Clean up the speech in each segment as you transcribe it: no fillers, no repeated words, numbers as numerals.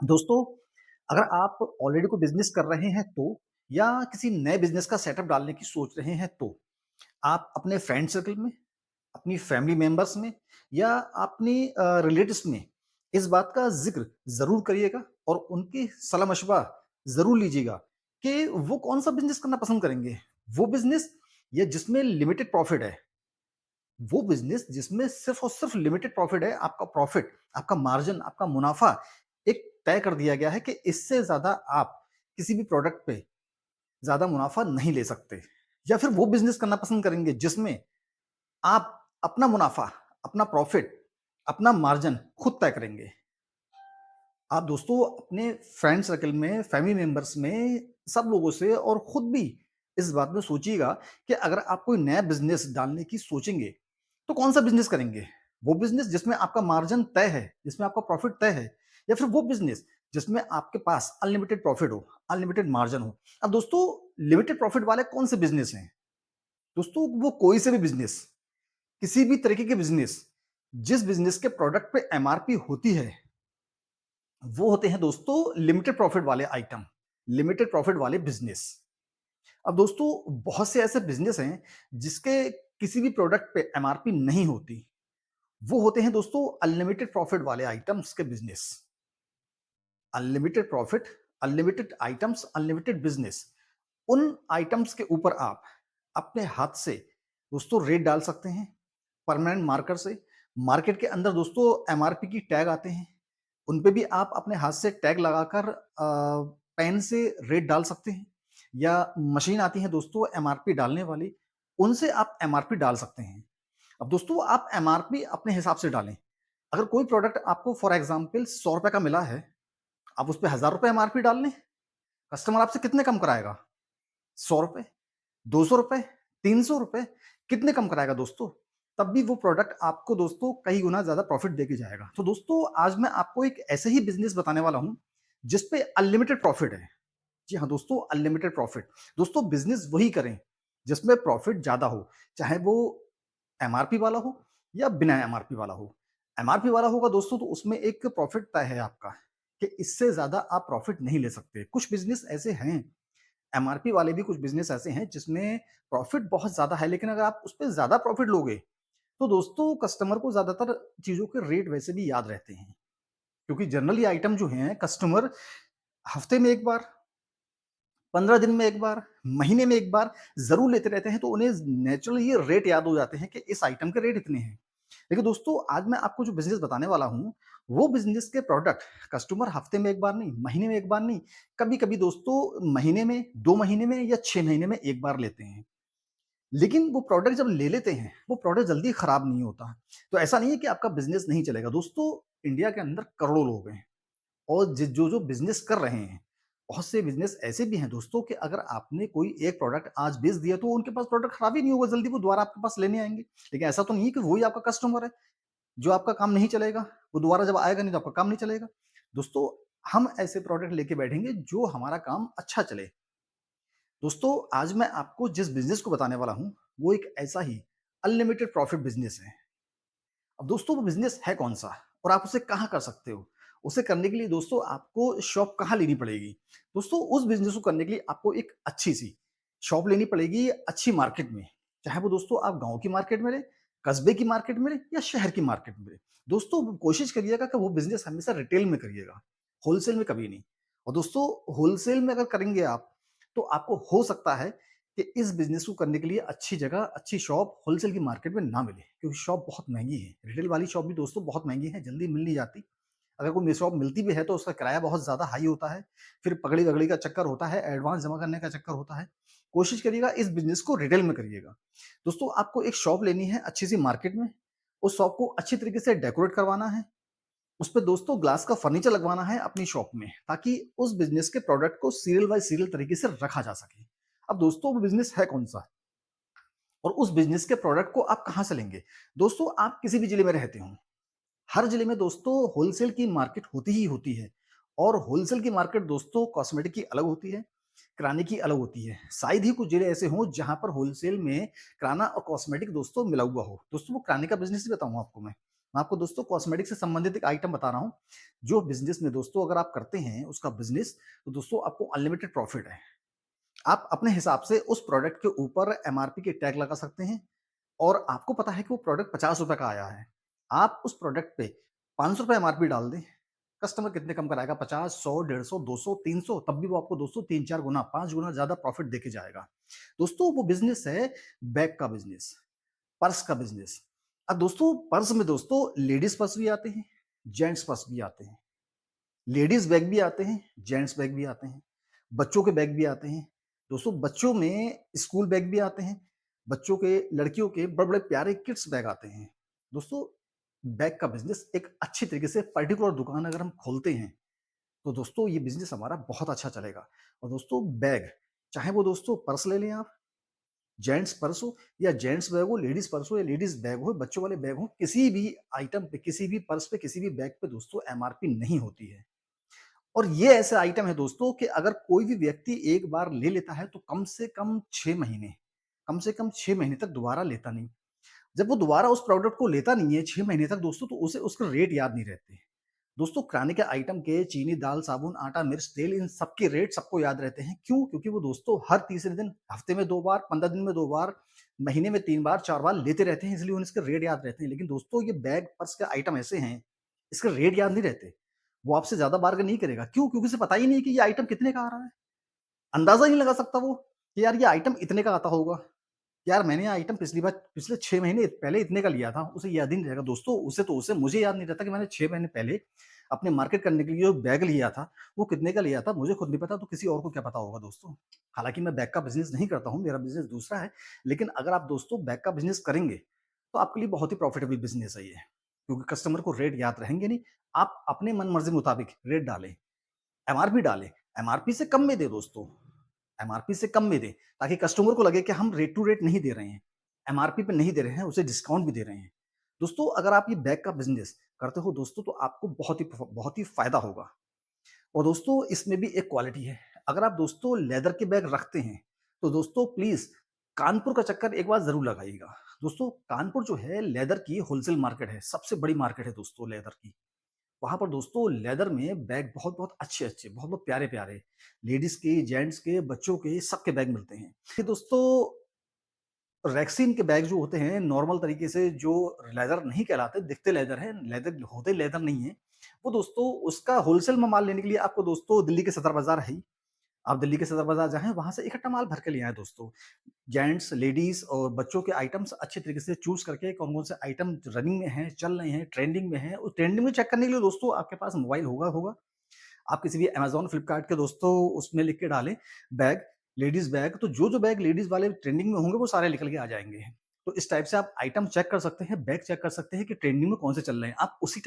दोस्तों, अगर आप ऑलरेडी कोई बिज़नेस कर रहे हैं तो या किसी नए बिज़नेस का सेटअप डालने की सोच रहे हैं तो, आप अपने फ्रेंड सर्कल में, अपनी फैमिली मेंबर्स में या अपनी रिलेटिव्स में इस बात का ज़िक्र ज़रूर करिएगा और उनकी सलाह-मशवरा ज़रूर लीजिएगा कि वो कौन-सा बिज़नेस करना पसंद करेंगे। वो बिज़नेस या जिसमें लिमिटेड प्रॉफ़िट है, वो बिज़नेस जिसमें सिर्फ़ और सिर्फ़ लिमिटेड प्रॉफ़िट है, आपका प्रॉफ़िट, आपका मार्जिन, आपका मुनाफ़ा एक तय कर दिया गया है कि इससे ज़्यादा आप किसी भी प्रोडक्ट पे ज़्यादा मुनाफ़ा नहीं ले सकते। या फिर वो बिज़नेस करना पसंद करेंगे जिसमें आप अपना मुनाफ़ा, अपना प्रॉफ़िट, अपना मार्जिन खुद तय करेंगे। आप दोस्तों अपने फ्रेंड सर्कल में, फैमिली मेंबर्स में, सब लोगों से और खुद भी इस बात में सोचिएगा कि अगर आप कोई नया बिज़नेस डालने की सोचेंगे, तो कौन-सा बिज़नेस करेंगे? वो बिज़नेस जिसमें आपका मार्जिन तय है, जिसमें आपका प्रॉफ़िट तय है या फिर वो बिज़नेस जिसमें आपके पास अनलिमिटेड प्रॉफ़िट हो, अनलिमिटेड मार्जिन हो। अब दोस्तों लिमिटेड प्रॉफ़िट वाले कौन से बिज़नेस हैं? दोस्तों वो कोई से भी बिज़नेस, किसी भी तरीके के बिज़नेस, जिस बिज़नेस के प्रोडक्ट पे एमआरपी होती है, वो होते हैं दोस्तों लिमिटेड प्रॉफिट वाले आइटम, लिमिटेड प्रॉफिट वाले बिजनेस। अब दोस्तों बहुत से ऐसे बिजनेस हैं जिसके किसी भी प्रोडक्ट पे एमआरपी नहीं होती, वो होते हैं दोस्तों अनलिमिटेड प्रॉफिट वाले आइटम्स के business. Unlimited profit, unlimited items, unlimited business, उन आइटम्स के ऊपर आप अपने हाथ से दोस्तों रेट डाल सकते हैं परमानेंट मार्कर से। मार्केट के अंदर दोस्तों एमआरपी की टैग आते हैं, उन पे भी आप अपने हाथ से टैग लगाकर पेन से रेट डाल सकते हैं या मशीन आती है दोस्तों एमआरपी डालने वाली, उनसे आप एमआरपी डाल सकते हैं। अब दोस्तों आप एमआरपी अपने हिसाब से डालें। अगर कोई प्रोडक्ट आपको फॉर एग्जांपल ₹100 का मिला है, आप उस पे ₹1000 एमआरपी डाल लें, कस्टमर आपसे कितने कम कराएगा? ₹100, ₹200, ₹300 कितने कम कराएगा दोस्तों? तब भी वो प्रोडक्ट आपको दोस्तों कई गुना ज़्यादा प्रॉफ़िट देके जाएगा। तो दोस्तों आज मैं आपको एक ऐसे ही बिज़नेस बताने वाला हूँ, जिस पे अनलिमिटेड प्रॉफ़िट है। जी हाँ दोस्तों, अनलिमिटेड प्रॉफ़िट। दोस्तों बिज़नेस वही करें, जिसमें प्रॉफ़िट ज़्यादा हो, चाहे वो एमआरपी वाला हो या बिना एमआरपी वाला हो। एमआरपी वाला होगा दोस्तों तो उसमें एक प्रॉफ़िट तय है आपका, कि इससे ज़्यादा आप प्रॉफ़िट नहीं ले सकते। कुछ बिज़नेस ऐसे हैं, एमआरपी वाले भी कुछ बिज़नेस ऐसे हैं जिसमें प्रॉफ़िट बहुत ज़्यादा है, लेकिन अगर आप उसपे ज़्यादा प्रॉफ़िट लोगे, तो दोस्तों कस्टमर को ज़्यादातर चीज़ों के रेट वैसे भी याद रहते हैं। क्योंकि जनरली आइटम जो हैं कस्टमर हफ़्ते में 1 बार, 15 दिन में 1 बार, महीने में 1 बार ज़रूर लेते रहते हैं, तो उन्हें नेचुरली ये रेट याद हो जाते हैं कि इस आइटम के रेट इतने हैं। लेकिन दोस्तों आज मैं आपको जो बिज़नेस बताने वाला हूँ, वो बिज़नेस के प्रोडक्ट कस्टमर हफ़्ते में 1 बार नहीं, महीने में 1 बार नहीं, कभी-कभी दोस्तों महीने में, 2 महीने में या 6 महीने में 1 बार लेते हैं। लेकिन वो प्रोडक्ट जब ले लेते हैं, वो प्रोडक्ट जल्दी खराब नहीं होता। तो ऐसा नहीं है कि आपका बिज़नेस नहीं चलेगा। दोस्तों इंडिया के अंदर करोड़ों लोग हैं और जो बिज़नेस कर रहे हैं, बहुत से बिज़नेस ऐसे भी हैं दोस्तों कि अगर आपने कोई एक प्रोडक्ट आज बेच दिया तो उनके पास प्रोडक्ट खराब ही नहीं होगा, जल्दी वो दोबारा आपके पास लेने आएँगे। लेकिन ऐसा तो नहीं है कि वही आपका कस्टमर है, जो आपका काम नहीं चलेगा, वो दोबारा जब आएगा नहीं तो आपका काम नहीं चलेगा। दोस्तों हम ऐसे प्रोडक्ट लेके बैठेंगे जो हमारा काम अच्छा चले। दोस्तों आज मैं आपको जिस बिज़नेस को बताने वाला हूँ, वो एक ऐसा ही अनलिमिटेड प्रॉफ़िट बिज़नेस है। अब दोस्तों वो बिज़नेस है कौन-सा और आप उसे कहाँ कर सकते हो? उसे करने के लिए दोस्तों आपको शॉप कहाँ लेनी पड़ेगी? दोस्तों उस बिज़नेस को करने के लिए आपको एक अच्छी-सी शॉप लेनी पड़ेगी अच्छी मार्केट में। चाहे वो दोस्तों आप गाँव की मार्केट में लें, कस्बे की मार्केट में लें या शहर की मार्केट में लें। दोस्तों कोशिश करिएगा कि वो बिज़नेस हमेशा रिटेल में करिएगा, होलसेल में कभी नहीं। और दोस्तों होलसेल में अगर करेंगे आप, तो आपको हो सकता है कि इस बिज़नेस को करने के लिए अच्छी जगह, अच्छी शॉप होलसेल की मार्केट में ना मिले, क्योंकि शॉप बहुत महँगी है। रिटेल वाली शॉप भी दोस्तों बहुत महँगी है, जल्दी मिल नहीं जाती। अगर कोई शॉप मिलती भी है तो उसका किराया बहुत ज़्यादा हाई होता है, फिर पगड़ी-वगड़ी का चक्कर होता है, एडवांस जमा करने का चक्कर होता है। कोशिश करिएगा इस बिज़नेस को रिटेल में करिएगा। दोस्तों आपको एक शॉप लेनी है अच्छी-सी मार्केट में, उस शॉप को अच्छी तरीके से डेकोरेट करवाना है, उसपे दोस्तों ग्लास का फर्नीचर लगवाना है अपनी शॉप में, ताकि उस बिज़नेस के प्रोडक्ट को सीरियल बाय सीरियल तरीके से रखा जा सके। अब दोस्तों वो बिज़नेस है कौन-सा? और उस बिज़नेस के प्रोडक्ट को आप कहाँ से लेंगे? दोस्तों आप किसी भी ज़िले में रहते हो, हर ज़िले में दोस्तों होलसेल की मार्केट होती ही होती है और होलसेल की मार्केट दोस्तों कॉस्मेटिक की अलग होती है, किराने की अलग होती है। शायद ही कुछ ज़िले ऐसे हों जहाँ पर होलसेल में किराना और कॉस्मेटिक दोस्तों मिला हुआ हो। दोस्तों वो किराने का बिज़नेस ही बताऊँ आपको मैं। मैं आपको दोस्तों कॉस्मेटिक से संबंधित एक आइटम बता रहा हूँ, जो बिज़नेस में दोस्तों अगर आप करते हैं उसका बिज़नेस, तो दोस्तों आपको अनलिमिटेड प्रॉफ़िट है। आप अपने हिसाब से उस प्रोडक्ट के ऊपर एमआरपी के टैग लगा सकते हैं और आपको पता है कि वो प्रोडक्ट ₹50 का आया है। आप उस प्रोडक्ट पे ₹500 एमआरपी डाल दें, कस्टमर कितने कम कराएगा? 50, 100, 150, 200, 300, तब भी वो आपको दोस्तों 3-4 गुना, 5 गुना ज़्यादा प्रॉफ़िट देके जाएगा। दोस्तों वो बिज़नेस है बैग का बिज़नेस, पर्स का बिज़नेस। अब दोस्तों पर्स में दोस्तों लेडीज़ पर्स भी आते हैं, जेंट्स पर्स भी आते हैं। लेडीज़ बैग भी आते हैं, जेंट्स बैग भी आते हैं, बच्चों के बैग भी आते हैं। दोस्तों बच्चों में स्कूल बैग भी आते हैं, बच्चों के, लड़कियों के बड़े-बड़े प्यारे किड्स बैग आते हैं। दोस्तों बैग का बिज़नेस एक अच्छी तरीके से पर्टिकुलर दुकान अगर हम खोलते हैं, तो दोस्तों ये बिज़नेस हमारा बहुत अच्छा चलेगा। और दोस्तों बैग, चाहे वो दोस्तों पर्स ले लें आप, जेंट्स पर्स हो या जेंट्स बैग हो, लेडीज़ पर्स हो या लेडीज़ बैग हो, बच्चों वाले बैग हो, किसी भी आइटम पे, किसी भी पर्स पे, किसी भी बैग पे दोस्तों एमआरपी नहीं होती है। और ये ऐसा आइटम है दोस्तों कि अगर कोई भी व्यक्ति एक बार ले लेता है तो कम से कम 6 महीने, कम से कम 6 महीने तक दोबारा लेता नहीं। जब वो दोबारा उस प्रोडक्ट को लेता नहीं है 6 महीने तक दोस्तों, तो उसे उसके रेट याद नहीं रहते। दोस्तों किराने के आइटम के चीनी, दाल, साबुन, आटा, मिर्च, तेल, इन सब के रेट सबको याद रहते हैं। क्यों? क्योंकि वो दोस्तों हर तीसरे दिन, हफ्ते में 2 बार, 15 दिन में 2 बार, महीने में 3 बार, 4 बार लेते रहते हैं, इसलिए उन्हें इसके रेट याद रहते हैं। लेकिन दोस्तों ये बैग, पर्स के आइटम ऐसे हैं, इसके रेट याद नहीं रहते। वो आपसे ज़्यादा बार्गेन नहीं करेगा। क्यों? क्योंकि उसे पता ही नहीं है कि ये आइटम कितने का आ रहा है। अंदाज़ा ही नहीं लगा सकता वो कि यार ये आइटम इतने का आता होगा। यार मैंने ये आइटम पिछली बार, पिछले 6 महीने पहले इतने का लिया था, उसे याद ही नहीं रहेगा दोस्तों। उसे मुझे याद नहीं रहता कि मैंने 6 महीने पहले अपने मार्केट करने के लिए जो बैग लिया था, वो कितने का लिया था, मुझे खुद नहीं पता, तो किसी और को क्या पता होगा दोस्तों। हालाँकि मैं बैग का बिज़नेस नहीं करता हूँ, मेरा बिज़नेस दूसरा है, लेकिन अगर आप दोस्तों बैग का बिज़नेस करेंगे, तो आपके लिए बहुत ही प्रॉफ़िटेबल बिज़नेस है ये। क्योंकि कस्टमर को रेट याद रहेंगे नहीं, आप अपने मन मर्ज़ी मुताबिक रेट डालें, एमआरपी डालें, एमआरपी से कम में दें दोस्तों। एमआरपी से कम में दें, ताकि कस्टमर को लगे कि हम रेट टू रेट नहीं दे रहे हैं, एमआरपी पे नहीं दे रहे हैं, उसे डिस्काउंट भी दे रहे हैं। दोस्तों अगर आप ये बैग का बिज़नेस करते हो दोस्तों, तो आपको बहुत ही फ़ायदा होगा। और दोस्तों इसमें भी एक क्वालिटी है, अगर आप दोस्तों लेदर के बैग रखते हैं, तो दोस्तों प्लीज़ कानपुर का चक्कर एक बार ज़रूर लगाइएगा। दोस्तों कानपुर जो है लेदर की होलसेल मार्केट है, सबसे बड़ी मार्केट है दोस्तों लेदर की। वहाँ पर दोस्तों लेदर में बैग बहुत-बहुत अच्छे-अच्छे, बहुत-बहुत प्यारे-प्यारे, लेडीज़ के, जेंट्स के, बच्चों के, सबके बैग मिलते हैं। ये दोस्तों रेक्सिन के बैग जो होते हैं नॉर्मल तरीके से, जो लेदर नहीं कहलाते, दिखते लेदर हैं, लेदर होते लेदर नहीं है। वो दोस्तों उसका होलसेल में माल लेने के लिए आपको दोस्तों दिल्ली के सदर बाज़ार है ही। आप दिल्ली के सदर बाज़ार जाएँ, वहाँ से इकट्ठा माल भर के ले आएँ दोस्तों। जेंट्स, लेडीज़ और बच्चों के आइटम्स अच्छे तरीके से चूज़ करके कौन-कौन से आइटम रनिंग में हैं, चल रहे हैं, ट्रेंडिंग में हैं, उस ट्रेंडिंग में चेक करने के लिए दोस्तों आपके पास मोबाइल होगा। आप किसी भी अमेज़न, फ्लिपकार्ट के दोस्तों उसमें लिख के डालें बैग, लेडीज़ बैग, तो जो-जो बैग लेडीज़ वाले ट्रेंडिंग में होंगे वो सारे निकल के आ जाएँगे। तो इस टाइप से आप आइटम चेक कर सकते हैं, बैग चेक कर सकते हैं कि ट्रेंडिंग में कौन से चल रहे हैं। आप उसी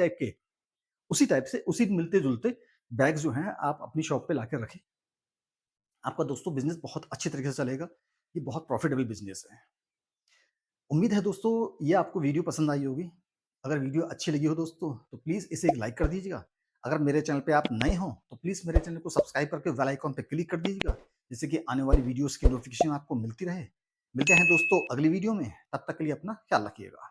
टाइप से, उसी मिलते-जुलते बैग जो हैं आप अपनी शॉप पे लाके रखें। आपका दोस्तों बिज़नेस बहुत अच्छे तरीके से चलेगा। ये बहुत प्रॉफ़िटेबल बिज़नेस है। उम्मीद है दोस्तों ये आपको वीडियो पसंद आई होगी। अगर वीडियो अच्छी लगी हो दोस्तों, तो प्लीज़ इसे एक लाइक कर दीजिएगा। अगर मेरे चैनल पे आप नए हों, तो प्लीज़ मेरे चैनल को सब्सक्राइब करके बेल आइकन पे क्लिक कर दीजिएगा, जिससे कि आने वाली वीडियोज़ की नोटिफ़िकेशन आपको मिलती रहे। मिलते हैं दोस्तों अगली वीडियो में, तब तक के लिए अपना ख्याल रखिएगा।